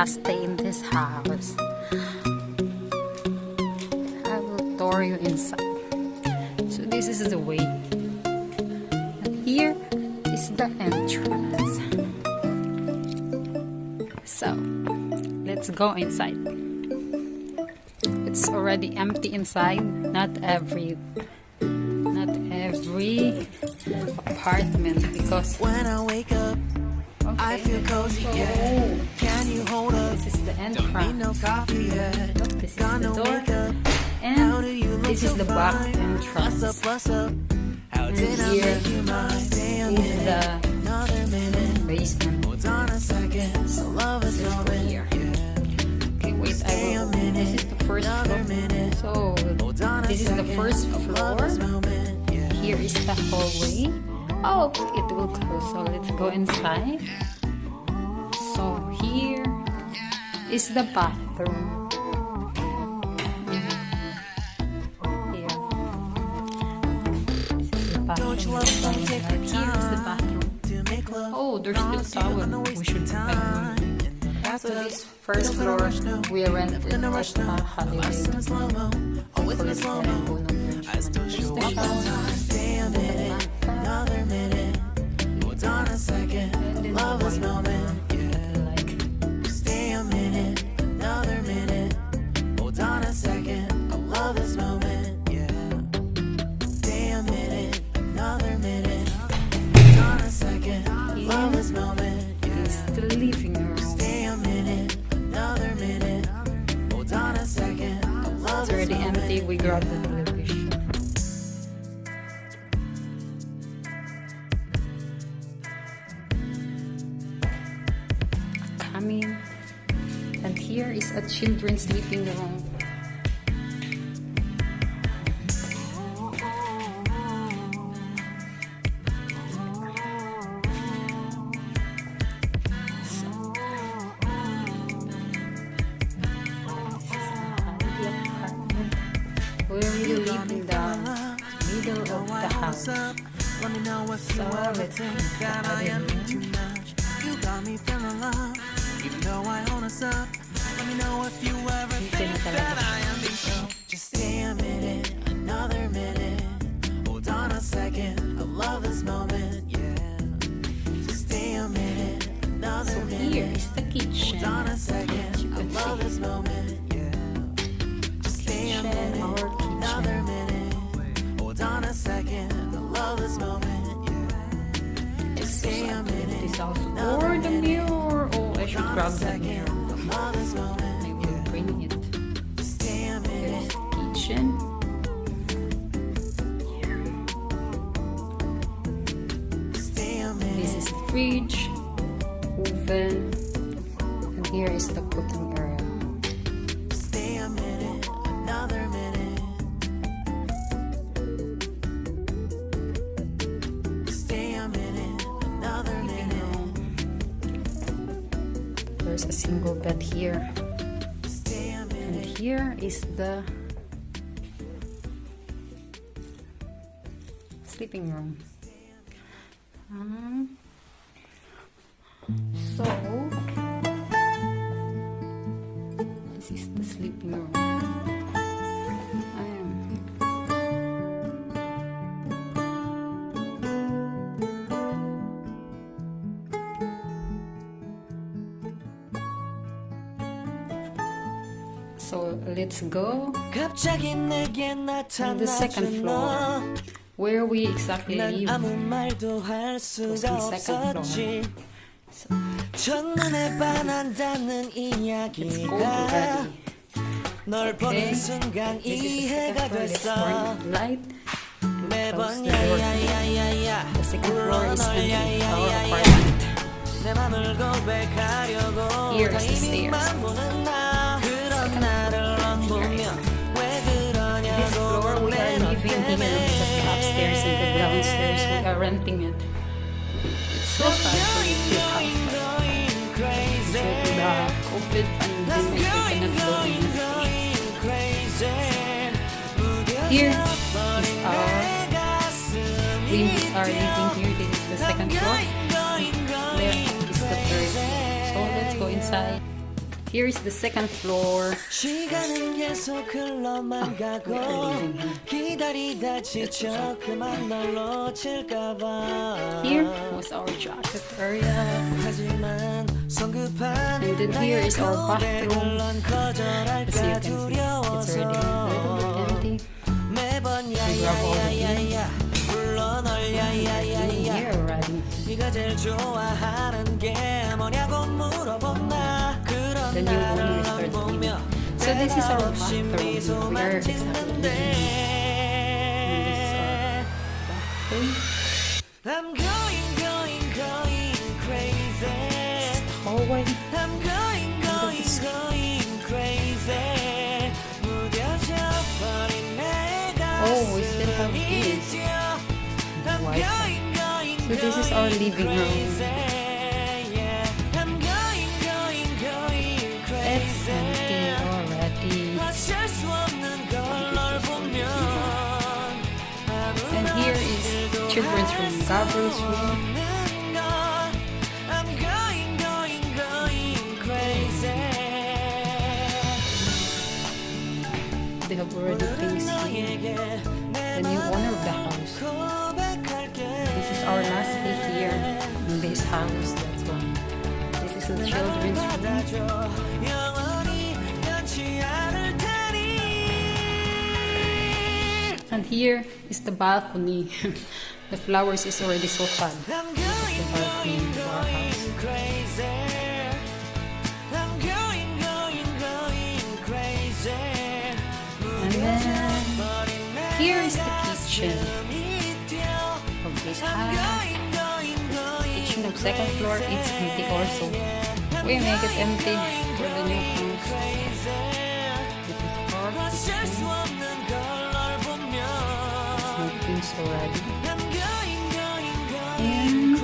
last day in this house. I will tour you inside. So this is the way. And here is the entrance. So let's go inside. It's already empty inside. Not every apartment, because when I wake up, okay, I feel cozy. Yeah. Can you hold up? This is the entrance. Don't need no coffee yet. Look, this is Got the no door. makeup. How And do you look this is so the back fine? entrance. What's up? How And did I here make you mine? Damn is it. the Another minute. basement. Hold on a second. So love is Let's go moment. here. Yeah. Okay, wait, Stay I a will. minute. This is the first Another floor. minute. So Hold on a this is the second. first Love is floor. moment. Yeah. Here is the hallway. Oh, it will close. So let's go inside. So here is the bathroom. Here. This is the bathroom. Don't you love when we take our Here is the time bathroom. to make love? Oh, there's the towel. We should have. So this first floor we rented at Holiday. Always in slow-mo. I still show up on time. Stay a minute, another minute. Hold on a second. Love this moment. Yeah. Stay a minute, another minute. Hold on a second. I love this moment. Yeah. Stay a minute, another minute. Hold on a second. Love this moment. It's the living room. Stay a minute, another minute. Hold on a second. I love It's already this moment. empty. We grabbed the television. Coming. And here is a children's living room. We will live in the middle of the house. Let me know if you So ever let's think go that I am in. too much. You got me feeling love, even though I own us up. Let me know if you ever think that I am being so. Just stay a minute, another minute. Hold on a second, I love this moment, yeah. Just stay a minute, another So minute. here is the kitchen. Hold on a As second, you I can love see. this moment, yeah. Just stay a Kitchen, minute, our another kitchen. minute. Hold on a second, I love this moment, yeah. Just stay a minute, This house or the mirror. Oh, I should grab the mirror. love this moment, I will bring it. just stay a minute. Here's the kitchen. Stay a This minute. is the fridge, oven, and here is the cooking area. Stay a minute. Another minute. Stay a minute. Another minute. There's a single bed here, Stay a and minute. here is the sleeping room. So this is the sleeping room. So let's go 갑자기 내게 to the second floor, where we exactly 난 live. 아무 말도 할 수가 the second 없었지. So 첫눈에 반한다는 let's go 이야기가 already. 널 Okay. 보는 순간 This is the 이해가 second floor. Let's 됐어. turn the light. 매번 Close the door. 야야야야야 The second floor is 널 empty. Our 야야야야 apartment. 내 맘을 고백하려고 Here is 다 the stairs. 이미만 보는 나 그런 나를 안 보면 왜 그러냐고 This floor we are 너 living here. The upstairs and the downstairs we are renting it. It's so far to leave this house. going crazy With the COVID pandemic, we cannot go in. Here is our we are living here. This is the second floor. There is the third. So let's go inside. Here is the second floor. 시간은 계속 흘러만 가고 기다리다 지쳐 그만 널 놓칠까봐 Here was our jacket area. 하지만 성급한 And then here is our bathroom. 넌 As you 거절할까 can see, it's 두려워서 already a little bit empty. 매번 grab all the 야야야야야 불러 널 야야야야 Here already. 네가 제일 좋아하는 게 뭐냐고 물어본다 그런 The new owner 나를 is 널 starting. 보며 So this is our 없이 bathroom. We are 미소만 exactly 짓는데 I'm going crazy hallway. I'm going crazy 무뎌져 버린 내 Oh, we still have 가슴이 this. 뛰어 I'm Wi-Fi. going So this is our living room. crazy yeah I'm going It's crazy empty already. 어쩔 수 없는 걸 널 보면 And here is children's room, Gabriel's room. I'm going crazy They have already things here. The new owner of the house. This is our last day here in this house. That's why. This is the children's room. And here is the balcony. The flowers is already so fun. I'm This is the balcony going of our house. crazy I'm going crazy And then here is the kitchen of this house. Kitchen of second floor, it's empty also. We make it empty for the new house. This is our kitchen. No things already. And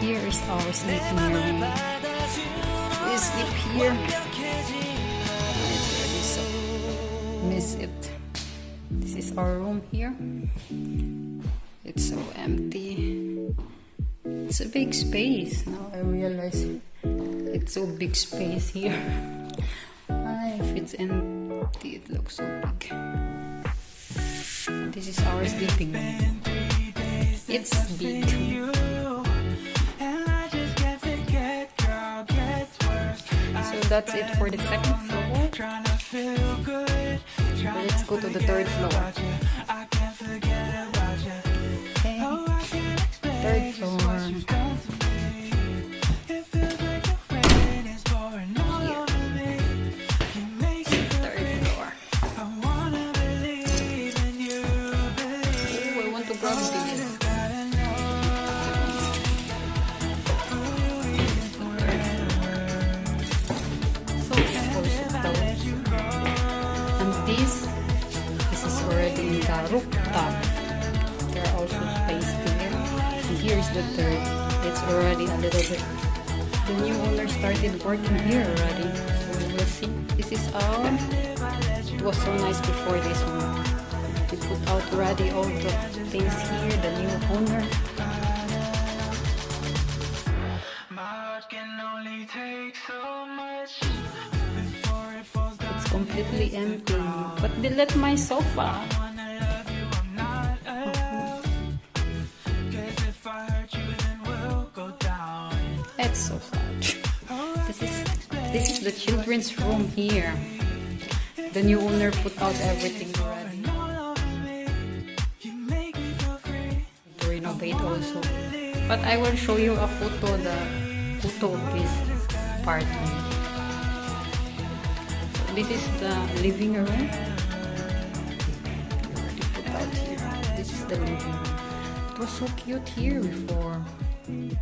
here is our sleeping room. We sleep here. It's already so miss it. This is our room here. It's so empty. It's a big space. Now I realize it's so big space here. If it's empty, it looks so big. This is our sleeping room. It's big. So that's it for the second floor. Let's go to the third floor. Okay. Third floor. This is already in the rooftop. There are also space there. And here's the third. It's already a little bit. The new owner started working here already. So we will see. This is our. It was so nice before this one. They put out already all the things here. The new owner. It's completely empty, but they let my sofa. It's so sad. This is the children's room here. The new owner put out everything already. To renovate also. But I will show you a photo, the photo of this part. This is the living room. They put out here. This is the living room. It was so cute here before. And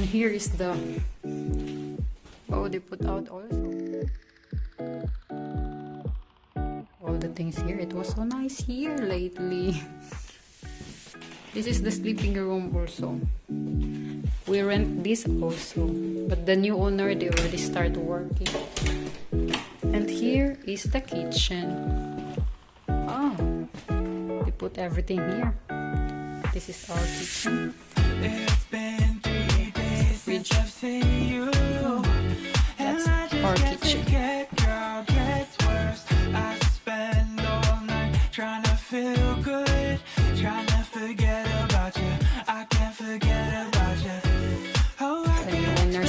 here is the. Oh, they put out also all the things here. It was so nice here lately. This is the sleeping room also. We rent this also, but the new owner, they already start working. And here is the kitchen. Oh, they put everything here. This is our kitchen. Fridge.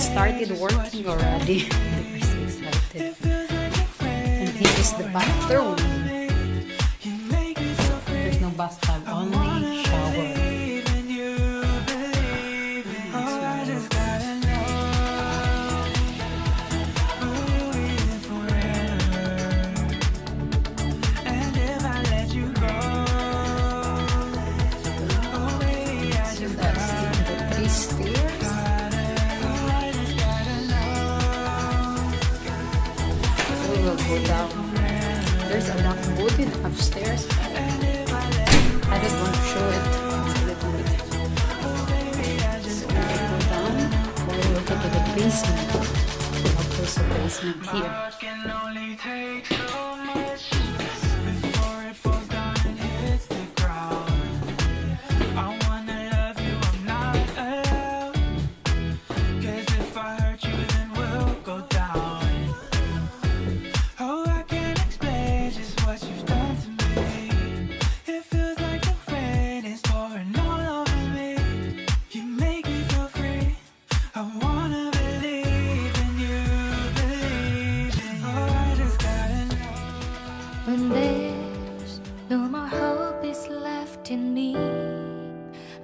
started working already. We're so excited. And here is the bathroom. There's no bathtub, only shower. Go down. There's a lock boat in upstairs. I don't want to show it. It's a little bit. So we will go down. We will go to the basement. There's a basement here. When there's no more hope is left in me,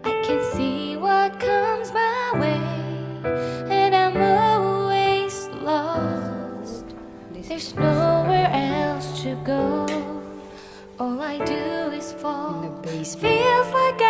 I can see what comes my way, and I'm always lost. There's nowhere else to go. All I do is fall. In the basement. Feels like